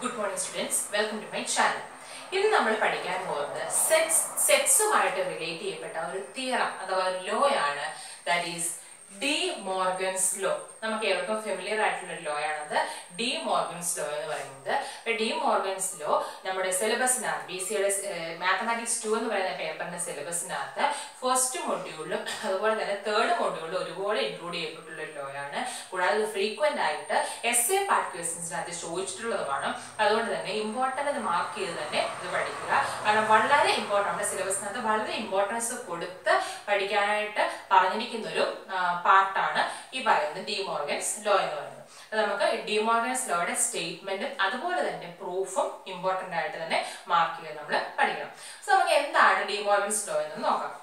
Good morning students, welcome to my channel. ഇന്ന് നമ്മൾ പഠിക്കാൻ പോകുന്നത് സെറ്റ്സുമായിട്ട് റിലേറ്റ് ചെയ്യപ്പെട്ട ഒരു തിയറം അഥവാ ഒരു ലോ ആണ്. That is D Morgan's law. നമുക്ക് ഏവർക്കും ഫെമിലിയർ ആയിട്ടുള്ള ഒരു ലോ ആണത് ഡി മോർഗൻസ് ലോ എന്ന് പറയുന്നത്. ഡി മോർഗൻസ് ലോ നമ്മുടെ സിലബസിനകത്ത് BCയുടെ മാത്തമാറ്റിക്സ് 2 എന്ന് പറയുന്ന പേപ്പറിന്റെ സിലബസിനകത്ത് ഫസ്റ്റ് മൊഡ്യൂളിലും അതുപോലെ തന്നെ തേർഡ് മൊഡ്യൂളിലും ഒരുപോലെ ഇൻക്ലൂഡ് ചെയ്യപ്പെട്ടുള്ള ഒരു ലോ ആണ്. കൂടാതെ ഫ്രീക്വന്റ് ആയിട്ട് essay പാർട്ട് ക്വസ്റ്റ്യൻസിനകത്ത് ചോദിച്ചിട്ടുള്ളതുമാണ്. അതുകൊണ്ട് തന്നെ ഇമ്പോർട്ടൻ്റ് അത് മാർക്ക് ചെയ്ത് തന്നെ ഇത് പഠിക്കുക. കാരണം വളരെ ഇമ്പോർട്ടൻ്റ്, നമ്മുടെ സിലബസിനകത്ത് വളരെ ഇമ്പോർട്ടൻസ് കൊടുത്ത് പഠിക്കാനായിട്ട് പറഞ്ഞിരിക്കുന്ന ഒരു പാർട്ടാണ് ഈ പറയുന്നത് ഡി മോർഗൻസ് ലോ എന്ന് പറയുന്നത്. നമുക്ക് ഡി മോർഗൻസ് ലോയുടെ സ്റ്റേറ്റ്മെന്റും അതുപോലെ തന്നെ പ്രൂഫും ഇമ്പോർട്ടൻ്റ് ആയിട്ട് തന്നെ മാർക്ക് ചെയ്ത് നമ്മൾ പഠിക്കണം. സോ നമുക്ക് എന്താണ് ഡി മോർഗൻസ് ലോ എന്ന് നോക്കാം.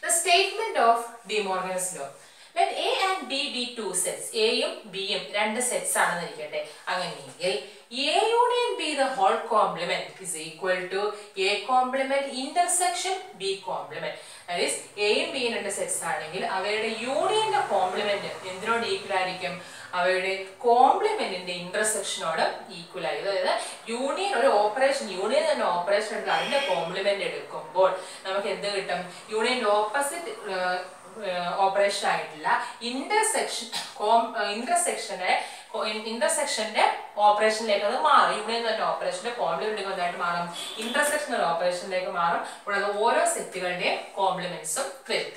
The statement of De Morgan's law. Let A and B be two sets. A യും B യും രണ്ട് സെറ്റ്സ് ആണെന്ന് ഇരിക്കട്ടെ. അങ്ങനെയെങ്കിൽ A union B the whole complement is equal to A complement intersection B complement. That is A യും B യും രണ്ട് sets ആണെങ്കിൽ അവയുടെ യൂണിയന്റെ കോംപ്ലിമെന്റ് എന്തിനോട് ഈക്വൽ ആയിരിക്കും? അവയുടെ കോംപ്ലിമെന്റിന്റെ ഇന്റർസെക്ഷനോട് ഈക്വൽ ആയി. അതായത് യൂണിയൻ ഒരു ഓപ്പറേഷൻ, യൂണിയൻ തന്നെ ഓപ്പറേഷൻ എടുത്ത് അതിന്റെ കോംപ്ലിമെന്റ് എടുക്കുമ്പോൾ നമുക്ക് എന്ത് കിട്ടും? യൂണിയന്റെ ഓപ്പോസിറ്റ് ഓപ്പറേഷൻ ആയിട്ടുള്ള ഇന്റർസെക്ഷന്റെ ഓപ്പറേഷനിലേക്ക് അത് മാറും. യൂണിയൻ തന്നെ ഓപ്പറേഷന്റെ കോംപ്ലിമെന്റ് എന്തായിട്ട് മാറും? ഇന്റർസെക്ഷണൽ ഓപ്പറേഷനിലേക്ക് മാറും. കൂടാതെ ഓരോ സെറ്റുകളുടെയും കോംപ്ലിമെന്റ്സും വരും.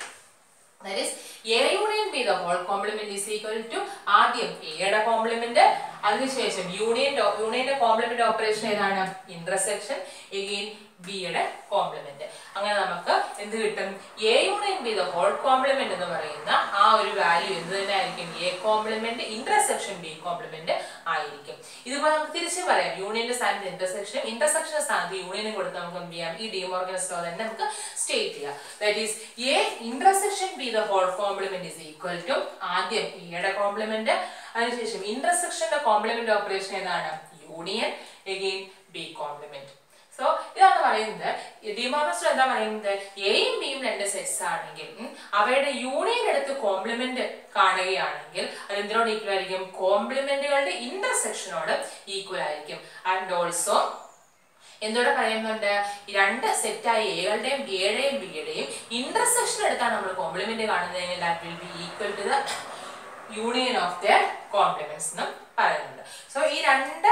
That is A union B the whole complement is equal to ആദ്യം എയുടെ കോംപ്ലിമെന്റ്, അതിനുശേഷം യൂണിയന്റെ കോംപ്ലിമെന്റ് ഓപ്പറേഷൻ ഏതാണ്? ഇന്റർസെക്ഷൻ, എഗെയിൻ ബിയുടെ കോംപ്ലിമെന്റ്. അങ്ങനെ നമുക്ക് എന്ത് കിട്ടും? A union B the whole complement എന്ന് പറയുന്ന ആ ഒരു വാല്യൂ എന്ത് തന്നെ ആയിരിക്കും? A complement intersection B complement ആയിരിക്കും. ഇതുപോലെ നമുക്ക് തിരിച്ചു പറയാം. യൂണിയന്റെ സ്ഥാനത്ത് ഇന്റർസെക്ഷനും ഇന്റർസെക്ഷന്റെ സ്ഥാനത്ത് യൂണിയനും കൊടുത്ത് നമുക്ക് എന്ത് ചെയ്യാം? ഈ ഡി മോർഗൻസ് ലോ തന്നെ നമുക്ക് സ്റ്റേറ്റ് ചെയ്യാം. That is A intersection B the whole complement is equal to ആദ്യം എയുടെ കോംപ്ലിമെന്റ്, അതിനുശേഷം ഇന്റർസെക്ഷന്റെ കോംപ്ലിമെന്റ് ഓപ്പറേഷൻ ഏതാണ്? Union, again B complement. So ഇതാണ് പറയുന്നത്. ഡി മോർഗൻസ് ലോ എന്താ പറയുന്നത്? എയും ബിയും രണ്ട് സെറ്റ്സ് ആണെങ്കിൽ അവയുടെ യൂണിയൻ എടുത്ത് കോംപ്ലിമെന്റ് കാണുകയാണെങ്കിൽ അത് എന്തിനോട് ഈക്വൽ ആയിരിക്കും? കോംപ്ലിമെന്റുകളുടെ ഇന്റർസെക്ഷനോട് ഈക്വൽ ആയിരിക്കും. ആൻഡ് ഓൾസോ എന്തോടെ പറയുന്നുണ്ട്? രണ്ട് സെറ്റായ എകളുടെയും ബിയുടെയും ഇന്റർസെക്ഷൻ എടുത്താണ് നമ്മൾ കോംപ്ലിമെന്റ് കാണുന്നതെങ്കിൽ that will be equal to the union of their complements എന്നും പറയുന്നുണ്ട്. സോ ഈ രണ്ട്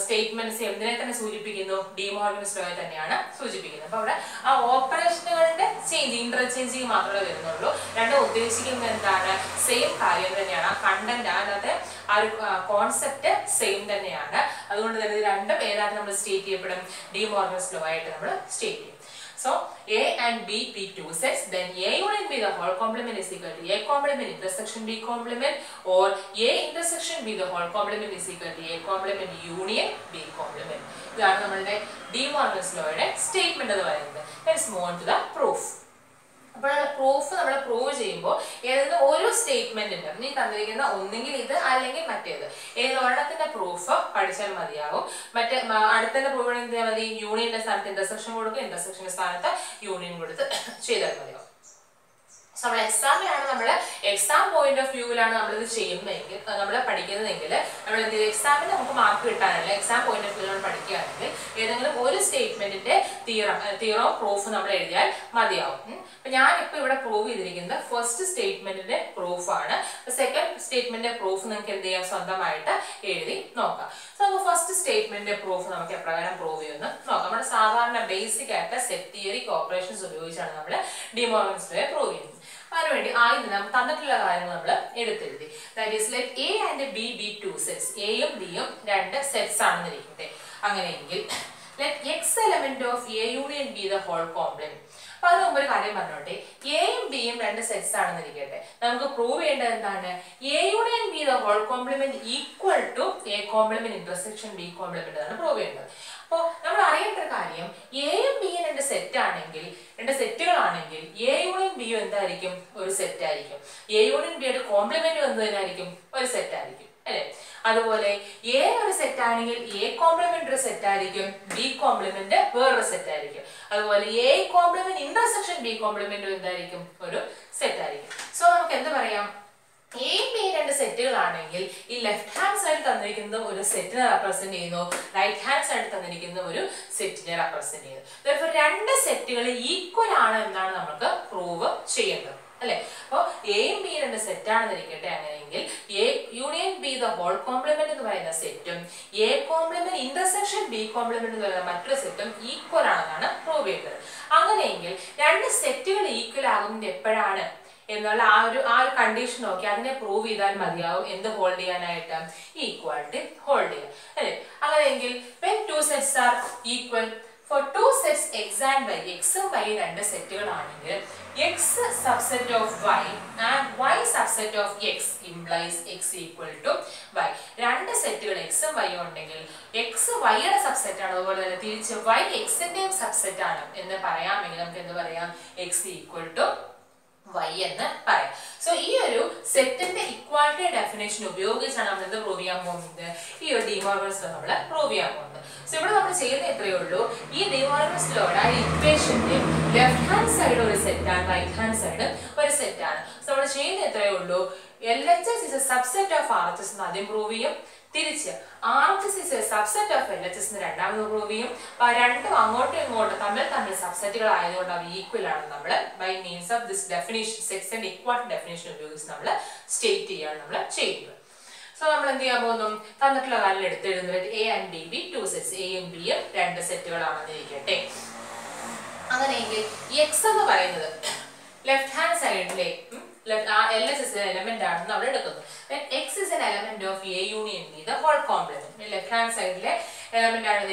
സ്റ്റേറ്റ്മെന്റ്സ് എന്തിനെ തന്നെ സൂചിപ്പിക്കുന്നു? ഡി മോർഗൻസ് ലോയെ തന്നെയാണ് സൂചിപ്പിക്കുന്നത്. അപ്പൊ അവിടെ ആ ഓപ്പറേഷനുകളുടെ ചേഞ്ച്, ഇന്റർചേഞ്ചിങ് മാത്രമേ വരുന്നുള്ളൂ. രണ്ടും ഉദ്ദേശിക്കുന്നത് എന്താണ്? സെയിം കാര്യം തന്നെയാണ്. ആ കണ്ടന്റ്, അതിനകത്ത് ആ ഒരു കോൺസെപ്റ്റ് സെയിം തന്നെയാണ്. അതുകൊണ്ട് തന്നെ ഇത് രണ്ടും ഏതായിട്ട് നമ്മൾ സ്റ്റേറ്റ് ചെയ്യപ്പെടും? ഡി മോർഗൻസ് ലോ ആയിട്ട് നമ്മൾ സ്റ്റേറ്റ് ചെയ്യും. So A and B be two sets, then A union B the whole complement is equal to A complement intersection B complement, or A intersection B the whole complement is equal to A complement union B complement. ഇതാണ് നമ്മളുടെ D Morgan's ലോയുടെ statement എന്ന് പറയുന്നത്. Let's move on to the proof. അപ്പോൾ proof നമ്മൾ prove ചെയ്യുമ്പോൾ ഏതെങ്കിലും ഒരു സ്റ്റേറ്റ്മെന്റിന്റെ നീ തന്നിരിക്കുന്ന ഒന്നെങ്കിൽ ഇത് അല്ലെങ്കിൽ മറ്റേത് ഏതൊരെണ്ണത്തിന്റെ പ്രൂഫ് പഠിച്ചാൽ മതിയാകും. മറ്റേ അടുത്തന്നെ പ്രൂവ് എന്ത് ചെയ്യാൻ മതി? യൂണിയന്റെ സ്ഥാനത്ത് ഇന്റർസെക്ഷൻ കൊടുക്കും, ഇന്റർസെക്ഷന്റെ സ്ഥാനത്ത് യൂണിയൻ കൊടുത്ത് ചെയ്താൽ മതിയാകും. സോ നമ്മൾ എക്സാമിലാണ്, നമ്മൾ എക്സാം പോയിന്റ് ഓഫ് വ്യൂവിലാണ് നമ്മളിത് ചെയ്യുന്നതെങ്കിൽ, നമ്മൾ പഠിക്കുന്നതെങ്കിൽ നമ്മൾ എന്ത് ചെയ്യും? എക്സാമിന് നമുക്ക് മാർക്ക് കിട്ടാനല്ല, എക്സാം പോയിന്റ് ഓഫ് വ്യൂ നമ്മൾ പഠിക്കുകയാണെങ്കിൽ ഏതെങ്കിലും ഒരു സ്റ്റേറ്റ്മെന്റിന്റെ തിയറോ പ്രൂഫ് നമ്മൾ എഴുതിയാൽ മതിയാവും. അപ്പൊ ഞാനിപ്പോ ഇവിടെ പ്രൂവ് ചെയ്തിരിക്കുന്നത് ഫസ്റ്റ് സ്റ്റേറ്റ്മെന്റിന്റെ പ്രൂഫാണ്. സെക്കൻഡ് സ്റ്റേറ്റ്മെന്റിന്റെ പ്രൂഫ് നിങ്ങൾക്ക് എന്ത് ചെയ്യാം? സ്വന്തമായിട്ട് എഴുതി നോക്കാം. സോ നമുക്ക് ഫസ്റ്റ് സ്റ്റേറ്റ്മെന്റിന്റെ പ്രൂഫ് നമുക്ക് എപ്രകാരം പ്രൂവ് ചെയ്യുമെന്ന് നോക്കാം. നമ്മുടെ സാധാരണ ബേസിക് ആയിട്ട് സെറ്റ് തിയറി ഓപ്പറേഷൻസ് ഉപയോഗിച്ചാണ് നമ്മൾ ഡി മോർഗൻസ് ലോയെ പ്രൂവ് ചെയ്യുന്നത്. അതിനുവേണ്ടി ആദ്യം നമുക്ക് തന്നിട്ടുള്ള കാര്യങ്ങൾ നമ്മൾ എടുത്തെഴുതി. That is let A and B be two sets. എയും ബിയും രണ്ട് സെറ്റ്സ് ആണെന്ന് ഇരിക്കട്ടെ. അങ്ങനെയെങ്കിൽ let x element of A union B the whole complement. അപ്പൊ അതിന് മുമ്പ് ഒരു കാര്യം പറഞ്ഞോട്ടെ. എയും ബിയും രണ്ട് സെറ്റ്സ് ആണെന്ന് ഇരിക്കട്ടെ. നമുക്ക് പ്രൂവ് ചെയ്യേണ്ടത് എന്താണ്? A union B the whole complement equal to A complement intersection B complement ആണ് പ്രൂവ് ചെയ്യേണ്ടത്. അപ്പോൾ നമ്മൾ അറിയേണ്ട ഒരു കാര്യം, എയും ബിയും രണ്ട് സെറ്റ് ആണെങ്കിൽ, രണ്ട് സെറ്റുകളാണെങ്കിൽ എ യൂണിയൻ ബിയും എന്തായിരിക്കും? ഒരു സെറ്റ് ആയിരിക്കും. എ യൂണിയൻ ബിയുടെ കോംപ്ലിമെന്റ് എന്തായിരിക്കും? ഒരു സെറ്റ് ആയിരിക്കും, അല്ലെ? അതുപോലെ എ ഒരു സെറ്റ് ആണെങ്കിൽ എ കോംപ്ലിമെന്റ് ഒരു സെറ്റ് ആയിരിക്കും, ബി കോംപ്ലിമെന്റ് വേറൊരു സെറ്റ് ആയിരിക്കും. അതുപോലെ A complement intersection B complement എന്തായിരിക്കും? ഒരു സെറ്റ് ആയിരിക്കും. സോ നമുക്ക് എന്ത് പറയാം? A B രണ്ട് സെറ്റുകളാണ് ആണെങ്കിൽ ഈ ലെഫ്റ്റ് ഹാൻഡ് സൈഡ് തന്നിരിക്കുന്ന ഒരു സെറ്റിനെ റെപ്രസെന്റ് ചെയ്യുന്നു, റൈറ്റ് ഹാൻഡ് സൈഡ് തന്നിരിക്കുന്ന ഒരു സെറ്റിനെ റെപ്രസെന്റ് ചെയ്യുന്നു. Therefore രണ്ട് സെറ്റുകൾ ഈക്വൽ ആണ് എന്നാണ് നമുക്ക് പ്രൂവ് ചെയ്യേണ്ടത് അല്ലെ. അപ്പോൾ എയും ബി രണ്ട് സെറ്റ് ആണെന്ന് ഇരിക്കട്ടെ. അങ്ങനെയെങ്കിൽ A union B the whole complement എന്ന് പറയുന്ന സെറ്റും A complement intersection B complement എന്ന് പറയുന്ന മറ്റൊരു സെറ്റും ഈക്വൽ ആണെന്നാണ് പ്രൂവ് ചെയ്തത്. അങ്ങനെയെങ്കിൽ രണ്ട് സെറ്റുകൾ ഈക്വൽ ആകുന്നത് എപ്പോഴാണ് എന്നുള്ള ആ ഒരു കണ്ടീഷൻ നോക്കി അതിനെ പ്രൂവ് ചെയ്താൽ മതിയാവും എന്ത് ഹോൾഡ് ചെയ്യാനായിട്ട്, ഈക്വാലിറ്റി ഹോൾഡ് ചെയ്യാൻ അല്ലെ. അങ്ങനെയെങ്കിൽ when two sets are equal, for two sets x and y, x y രണ്ട് സെറ്റുകളാണെങ്കിൽ x subset of y and y subset of x implies x equal to y. രണ്ട് സെറ്റുകൾ x ഉം y ഉണ്ടെങ്കിൽ x y യുടെ subset ആണ്, അതുപോലെ തന്നെ തിരിച്ച് y x ന്റെയും സബ്സെറ്റ് ആണ് എന്ന് പറയാമെങ്കിൽ നമുക്ക് എന്ത് പറയാം, x equal to y എന്ന് പറയാം. സോ ഈ ഒരു സെറ്റിന്റെ ഇക്വാലിറ്റി ഡെഫിനേഷൻ ഉപയോഗിച്ചാണ് നമ്മൾ എന്ത് പ്രൂവ് ചെയ്യാൻ പോകുന്നത്, ഈ ഒരു ഡി മോർഗൻസ് ലോ നമ്മൾ പ്രൂവ് ചെയ്യാൻ പോകുന്നത്. സോ ഇവിടെ നമ്മൾ ചെയ്യുന്നത് എത്രയേ ഉള്ളൂ, ഈ ഡി മോർഗൻസ് ലോയുടെ ആ ഇക്വേഷന്റെ ലെഫ്റ്റ് ഹാൻഡ് സൈഡ് ഒരു സെറ്റ് ആണ്, റൈറ്റ് ഹാൻഡ് സൈഡ് ഒരു സെറ്റ് ആണ്. സോ നമ്മൾ ചെയ്യുന്നത് എത്രയേ ഉള്ളൂ, LHS is a subset of RHS എന്ന് ആദ്യം പ്രൂവ് ചെയ്യും, തിരിച്ച് RHS is a subset of LHS എന്ന് രണ്ടാമത് പ്രൂവ് ചെയ്യും. അപ്പൊ രണ്ടും അങ്ങോട്ടും ഇങ്ങോട്ടും തമ്മിൽ സബ്സെറ്റുകൾ ആയതുകൊണ്ട് അവ ഈക്വൽ ആണ് നമ്മൾ by means of this definition, sets and equality definition ഉപയോഗിച്ച് നമ്മൾ സ്റ്റേറ്റ് ചെയ്യാണ് നമ്മൾ ചെയ്യുന്നത്. സോ നമ്മൾ എന്ത് ചെയ്യാൻ പോകുന്നു, തന്നിട്ടുള്ള കാര്യം എടുത്തെഴുതുന്നത് A and B be two sets, എയും ബിയും രണ്ട് സെറ്റുകളാണെന്ന് ഇരിക്കട്ടെ. അങ്ങനെയെങ്കിൽ എക്സ് എന്ന് പറയുന്നത് ലെഫ്റ്റ് ഹാൻഡ് സൈഡിലെ LHS എലമെന്റ് ആണെന്ന് നമ്മൾ എടുക്കുന്നു. X is an element of A union B the whole complement. Left hand സൈഡിലെ എലമെന്റ് ആണ്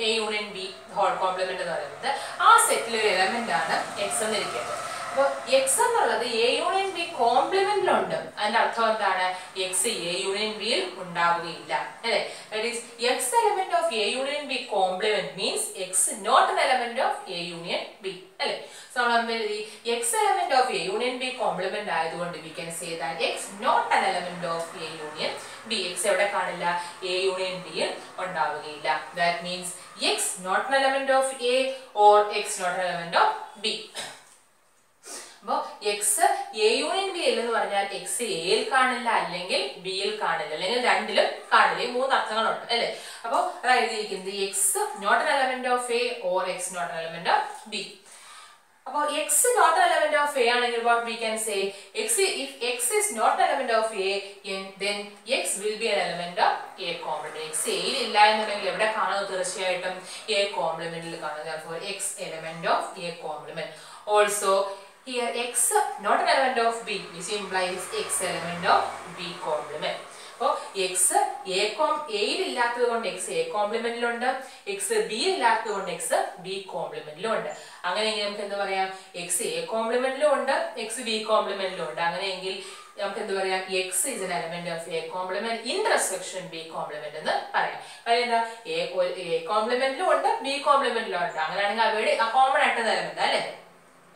A union B whole complement എന്ന് പറയുന്നത്. ആ സെറ്റിലെ ഒരു എലമെന്റ് ആണ് X എന്ന് ഇരിക്കുന്നത്. അപ്പോൾ X എന്നുള്ളത് A union B കോംപ്ലിമെന്റിലുണ്ട്. അതിന്റെ അർത്ഥം എന്താണ്, X A union B യിൽ ഉണ്ടാവുകയില്ല അല്ലേ. That is X element of A union B complement means X not an element of A union B അല്ലേ. So നമ്മൾ X element of A union B complement ആയതുകൊണ്ട് we can say that X not an element of A union B. X എവിടെ കാണില്ല, A union B യിൽ ഉണ്ടാവുകയില്ല. That means X not an element of A or X not an element of B. അപ്പോൾ X A union B എന്ന് പറഞ്ഞാൽ X A യിൽ കാണില്ല, അല്ലെങ്കിൽ B യിൽ കാണില്ല, അല്ലെങ്കിൽ രണ്ടിലും കാണില്ല. ഈ മൂന്ന് അർത്ഥങ്ങളുണ്ട് അല്ലേ. അപ്പോൾ അതായത് എഴുതിയിരിക്കുന്നത് X not an element of A or X not an element of B. അപ്പോൾ X not an element of A ആണെങ്കിൽ what we can say, if X is not an element of A then X will be an element of A complement. X A യിൽ ഇല്ല എന്നുണ്ടെങ്കിൽ എവിടെ കാണുന്നു, തീർച്ചയായിട്ടും A കോംപ്ലിമെന്റിൽ കാണുന്നു. Therefore X element of A complement. Also here X not an element of B which implies X element of B complement. അപ്പോൾ X A യിൽ ഇല്ലാത്തത് കൊണ്ട് X A കോംപ്ലിമെന്റിലുണ്ട്, X B യിൽ ഇല്ലാത്തത് കൊണ്ട് X B കോംപ്ലിമെന്റിലും ഉണ്ട്. അങ്ങനെയെങ്കിൽ നമുക്ക് എന്ത് പറയാം, X A കോംപ്ലിമെന്റിലും ഉണ്ട്, X B കോംപ്ലിമെന്റിലും ഉണ്ട്. അങ്ങനെയെങ്കിൽ നമുക്ക് എന്ത് പറയാം, X is an element of A complement intersection B complement എന്ന് പറയാം. കാര്യം എന്താ, A കോംപ്ലിമെന്റിലും ഉണ്ട്, B കോംപ്ലിമെന്റിലും ഉണ്ട്. അങ്ങനെയാണെങ്കിൽ അവയുടെ കോമൺ ആയിട്ടുള്ള എലമെന്റ് അല്ലേ.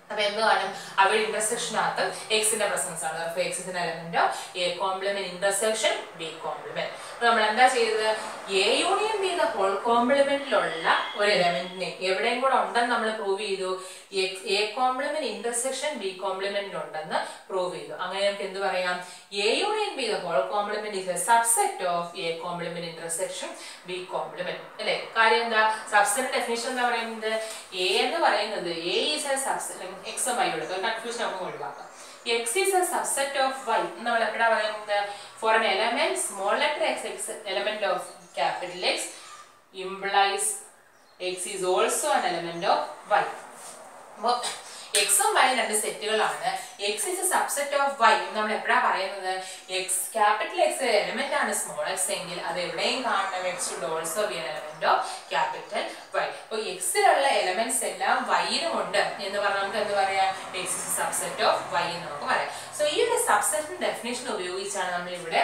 അപ്പൊ എന്ത് കാണും, അവയുടെ ഇന്റർസെക്ഷനകത്ത് എക്സിന്റെ പ്രസൻസ് ആണ്. X is an element of A complement intersection B complement. അപ്പൊ നമ്മൾ എന്താ ചെയ്തത്, A union B the whole complementലുള്ള ഒരു എലമെന്റിനെ എവിടെയും കൂടെ ഉണ്ടെന്ന് നമ്മൾ പ്രൂവ് ചെയ്തു. A complement intersection B complement ഉണ്ടെന്ന് പ്രൂവ് ചെയ്തു. അങ്ങനെ നമുക്ക് എന്ത് പറയാം, A union B the whole complement is a subset of A complement intersection B complement അല്ലേ. കാര്യം എന്താ, സബ്സെറ്റ് ഡെഫിനിഷൻ എന്താ പറയുന്നത്, A എന്ന് പറയുന്നത് A is a subset, X y എടുക്കുക, കൺഫ്യൂഷൻ നമുക്ക് ഒഴിവാക്കാം. X is a subset of Y. നമ്മൾ എപ്പോഴാ പറയുന്നത്, for an element small letter x element of capital X implies X is also an element of Y. അപ്പോൾ X ഉം Y രണ്ട് സെറ്റുകളാണ്. X is a subset of Y. നമ്മൾ എപ്പോഴാ പറയുന്നത്, capital X element ആണ് സ്മോൾ x എങ്കിൽ അത് എവിടെയും കാണണം X should also be an element of capital Y. അപ്പോൾ Xലുള്ള എലമെന്റ്സ് എല്ലാം Y-ലും ഉണ്ട് എന്ന് പറഞ്ഞാൽ നമുക്ക് എന്ത് പറയാം, X is a subset of Y എന്ന് നമുക്ക് പറയാം. സോ ഈ ഒരു സബ്സെറ്റ് ഡെഫിനേഷൻ ഉപയോഗിച്ചാണ് നമ്മൾ ഇവിടെ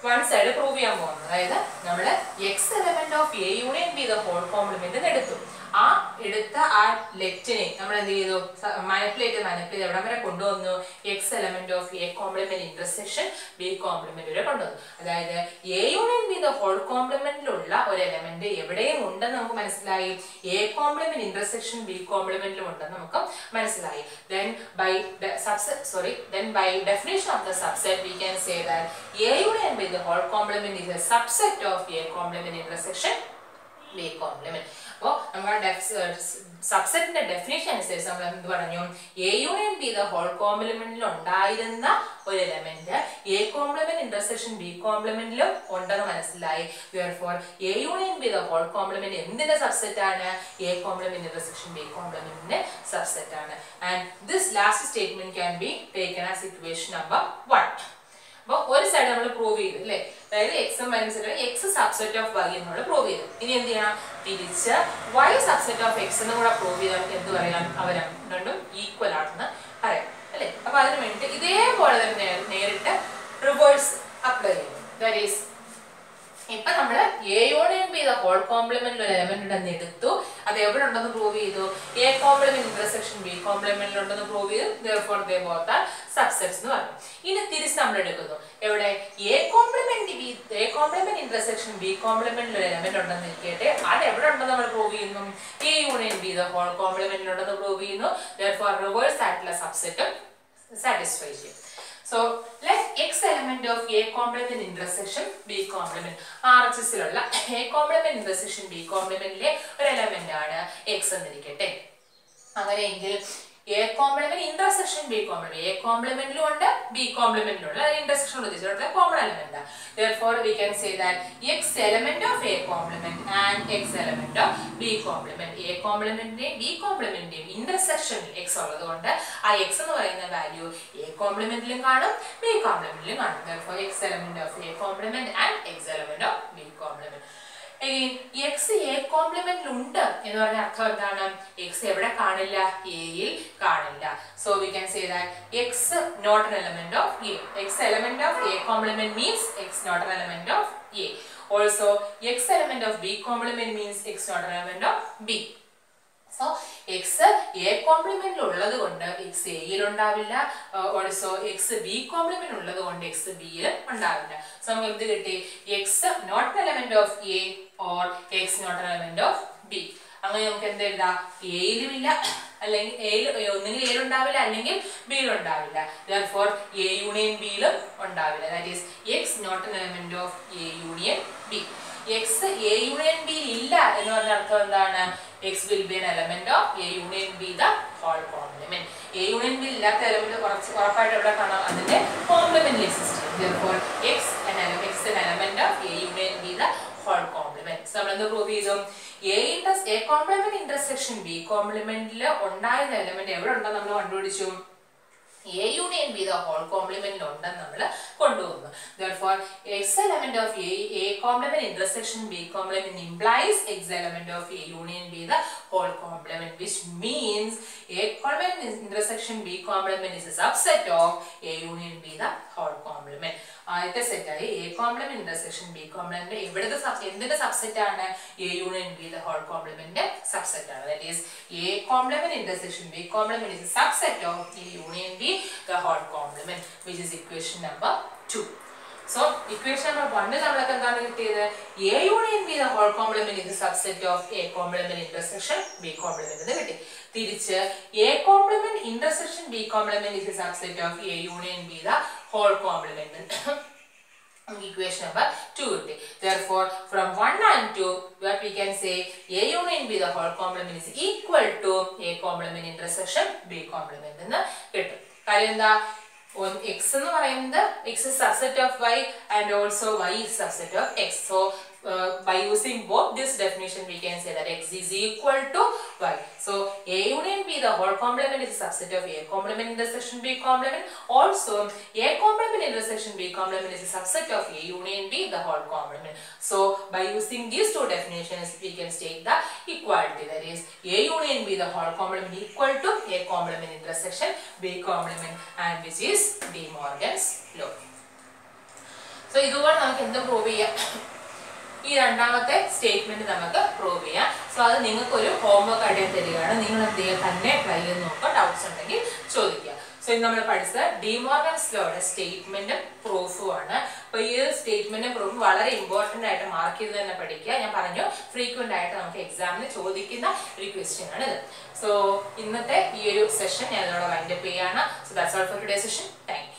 വൺ സൈഡ് പ്രൂവ് ചെയ്യാൻ പോകുന്നത്. അതായത് നമ്മൾ X element of A union B the whole complement എടുത്തു. ആ എടുത്ത ആ ലെറ്റിനെ നമ്മൾ എന്ത് ചെയ്തു മാനിപ്പുലേറ്റ് എവിടം വരെ കൊണ്ടുവന്നു x element of A complement intersection B complement വരെ കൊണ്ടുവന്നു. അതായത് A union B the whole കോംപ്ലിമെന്റിലുള്ള ഒരു എലമെന്റ് എവിടെയും ഉണ്ടെന്ന് നമുക്ക് മനസ്സിലായി, എ കോംപ്ലിമെന്റ് ഇന്റർസെക്ഷൻ ബി കോംപ്ലിമെന്റിലും ഉണ്ടെന്ന് നമുക്ക് മനസ്സിലായി. Then by definition of the subset we can say that A union B the whole complement is a subset of A complement intersection B complement. അപ്പോൾ നമ്മുടെ സബ്സെറ്റിന്റെ ഡെഫിനേഷൻ അനുസരിച്ച് നമ്മൾ എന്ത് പറഞ്ഞു, A union B the whole കോംപ്ലിമെന്റിൽ ഉണ്ടായിരുന്ന ഒരു element A complement intersection B കോംപ്ലിമെന്റിലും ഉണ്ടെന്ന് മനസ്സിലായി. Therefore A union B the whole complement എന്തിന്റെ സബ്സെറ്റ് ആണ്, എ കോംപ്ലിമെന്റ് ഇന്റർസെക്ഷൻ ബി കോംപ്ലിമെന്റിന്റെ സബ്സെറ്റ് ആണ്. And this last statement can be taken as equation number 1. അപ്പോൾ ഒരു സൈഡ് നമ്മൾ പ്രൂവ് ചെയ്തു അല്ലേ, അതായത് x minus x subset of y എന്നുള്ള പ്രൂവ് ചെയ്തു. ഇനി എന്ത് ചെയ്യണം, തിരിച്ച് വൈ സബ്സെറ്റ് ഓഫ് എക്സ് എന്ന് കൂടെ പ്രൂവ് ചെയ്താൽ നമുക്ക് എന്ത് പറയാം, അവർ രണ്ടും ഈക്വൽ ആണെന്ന് പറയാം അല്ലേ. അപ്പൊ അതിന് വേണ്ടി ഇതേപോലെ തന്നെ നേരിട്ട് റിവേഴ്സ് അപ്ലൈ ചെയ്യും. ദാറ്റ് ഈസ് ഇപ്പൊ നമ്മള് A union B the whole കോംപ്ലിമെന്റിൽ ഒരു എലമെന്റ് ഉണ്ടെന്ന് എടുത്തു, അത് എവിടെ ഉണ്ടെന്ന് പ്രൂവ് ചെയ്തു, എ കോംപ്ലിമെന്റ് ഇന്റർസെക്ഷൻ ബി കോംപ്ലിമെന്റിൽ ഉണ്ടെന്ന് പ്രൂവ് ചെയ്തു. Therefore they both are subsets എന്ന് പറഞ്ഞു. ഇനി തിരിച്ച് നമ്മൾ എടുക്കുന്നു, എവിടെ എ കോംപ്ലിമെന്റ് ഇന്റർസെക്ഷൻ ബി കോംപ്ലിമെന്റിൽ ഒരു എലമെന്റ് ഉണ്ടെന്ന് ഇരിക്കട്ടെ, അത് എവിടെ ഉണ്ടെന്ന് നമ്മൾ പ്രൂവ് ചെയ്യുന്നു, A union B the whole കോംപ്ലിമെന്റിൽ ഉണ്ടെന്ന് പ്രൂവ് ചെയ്യുന്നു. Therefore reverse ആയിട്ടുള്ള സബ്സെറ്റും സാറ്റിസ്ഫൈ ചെയ്യും. So let x element of A complement intersection B complement RHS ലുള്ള A complement intersection B complement ലെ ഒരു എലമെന്റ് ആണ് x എന്നിരിക്കട്ടെ. അങ്ങനെയെങ്കിൽ A complement intersection B complement A complementലും ഉണ്ട് B complementലും ഉണ്ട്, അത് intersection ഉദ്ദേശിച്ചിട്ടുള്ള common element ആണ്. Therefore we can say that x element of A complement and x element of B complement A complementന്റെയും B complementന്റെയും intersection x ഉള്ളതുകൊണ്ട് ആ x എന്ന് പറയുന്ന value A complementലും കാണും B complementലും കാണും. Therefore x element of A complement and x element of B complement. Again x A complement ഉണ്ട് എന്ന് പറഞ്ഞ അർത്ഥം എന്താണ്, x എവിടെ കാണില്ല, A യിൽ കാണില്ല. So we can say that x not an element of A. X element of A complement means x not an element of A. Also x element of B complement means x not an element of B. So x A complement ഉള്ളത് കൊണ്ട് x A യിൽ ഉണ്ടാവില്ല, also x B complement ഉള്ളത് കൊണ്ട് x B യിൽ ഉണ്ടാവില്ല. So നമുക്ക് എന്ത് കിട്ടി, x not an element of A or x not an element of B. അങ്ങനെ നമുക്ക് എന്ത് എഴുതാം, A യിലും ഇല്ല, അല്ലെങ്കിൽ ഒന്നുകിൽ A യിൽ ഉണ്ടാവില്ല അല്ലെങ്കിൽ B യിൽ ഉണ്ടാവില്ല. Therefore A union B യിലും ഉണ്ടാവില്ല. That is x not an element of A union B. x A union B ഇല്ല എന്ന് പറഞ്ഞ അർത്ഥം എന്താണ്, x will be an element of A union B the whole complement. A union B ഇല്ലാത്ത element ഉറപ്പായിട്ട് എവിടെ കാണാം, അതിന്റെ കോംപ്ലിമെന്റ് എക്സിസ്റ്റ് ചെയ്യും. Therefore x an element of A union B the whole complement. So നമ്മൾ എന്ത് പ്രൂവ് ചെയ്തു, A complement intersection B complementൽ ഉണ്ടായിരുന്ന എലമെന്റ് എവിടെ ഉണ്ടെന്ന് നമ്മൾ കണ്ടുപിടിച്ചു, A union B the whole complement ഉണ്ടെന്ന് നമ്മൾ കൊണ്ടുവന്നു. Therefore x element of A complement intersection B complement implies x element of A union B the whole complement, which means A complement intersection B complement is a subset of A union B the whole complement. ആദ്യത്തെ set ആയി A complement intersection B complement എവിടുത്തെ എന്തിന്റെ subset ആണ്, A union B the whole complement subset ആണ്. That is A complement intersection B complement is a subset of A union B the whole complement, which is equation number 2. So equation number 1 നമ്മൾക്ക് എന്താണ് കിട്ടിയത്, A union B the whole complement is a subset of A complement intersection B complement എന്ന് കിട്ടി. തിരിച്ച് A complement intersection B complement is a subset of A union B the whole complement. Equation number 2 കിട്ടി. Therefore from 1 and 2 what we can say, A union B the whole complement is equal to A complement intersection B complement എന്ന് കിട്ടും. കാര്യം എന്താ, x എന്ന് പറയുന്നത് x is subset of y and also y is subset of x. So by using both this definition we can say that x is equal to y. So A union B the whole complement is a subset of A complement intersection B complement. Also A complement intersection B complement is a subset of A union B the whole complement. So by using these two definitions we can state the equality, that is A union B the whole complement equal to A complement intersection B complement, and which is De Morgan's law. So ഇതുപോലെ നമുക്ക് എന്ത് prove ചെയ്യാം, ഈ രണ്ടാമത്തെ statement നമുക്ക് prove ചെയ്യാം. So അത് നിങ്ങൾക്ക് ഒരു ഹോംവർക്ക് ആയിട്ട് തരികയാണ്. നിങ്ങൾ എന്ത് ചെയ്യുക, തന്നെ ട്രൈ ചെയ്ത് നോക്കുക. ഡൗട്ട്സ് ഉണ്ടെങ്കിൽ ചോദിക്കുക. സോ ഇന്ന് നമ്മൾ പഠിച്ചത് ഡി മോർഗൻസ് ലോയുടെ സ്റ്റേറ്റ്മെന്റും പ്രൂഫും ആണ്. അപ്പൊ ഈ ഒരു സ്റ്റേറ്റ്മെന്റും പ്രൂഫും വളരെ ഇമ്പോർട്ടന്റ് ആയിട്ട് മാർക്ക് ചെയ്ത് തന്നെ പഠിക്കുക. ഞാൻ പറഞ്ഞു ഫ്രീക്വന്റ് ആയിട്ട് നമുക്ക് എക്സാമിന് ചോദിക്കുന്ന ഒരു ക്വസ്റ്റ്യൻ ആണ് ഇത്. സോ ഇന്നത്തെ ഈ ഒരു സെഷൻ ഞാൻ ഇതിനോട് വൈൻഡ് അപ്പ് ചെയ്യാണ്. So that's all for today session. Thank you.